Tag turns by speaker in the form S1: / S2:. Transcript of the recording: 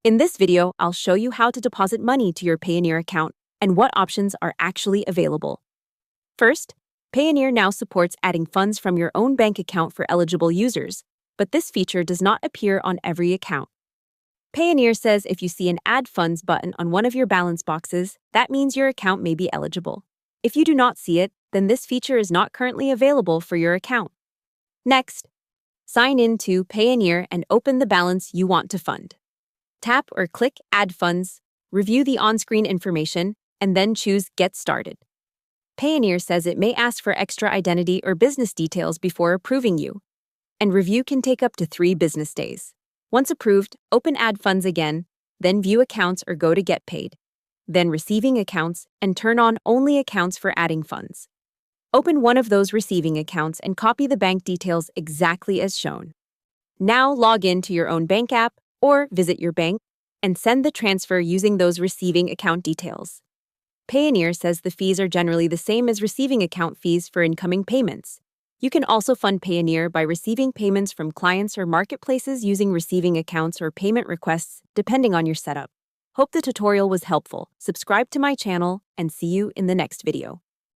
S1: In this video, I'll show you how to deposit money to your Payoneer account and what options are actually available. First, Payoneer now supports adding funds from your own bank account for eligible users, but this feature does not appear on every account. Payoneer says if you see an Add Funds button on one of your balance boxes, that means your account may be eligible. If you do not see it, then this feature is not currently available for your account. Next, sign in to Payoneer and open the balance you want to fund. Tap or click Add Funds, review the on-screen information, and then choose Get Started. Payoneer says it may ask for extra identity or business details before approving you, and review can take up to 3 business days. Once approved, open Add Funds again, then View Accounts or go to Get Paid, then Receiving Accounts, and turn on Only Accounts for adding funds. Open one of those receiving accounts and copy the bank details exactly as shown. Now log in to your own bank app or visit your bank and send the transfer using those receiving account details. Payoneer says the fees are generally the same as receiving account fees for incoming payments. You can also fund Payoneer by receiving payments from clients or marketplaces using receiving accounts or payment requests, depending on your setup. Hope the tutorial was helpful. Subscribe to my channel and see you in the next video.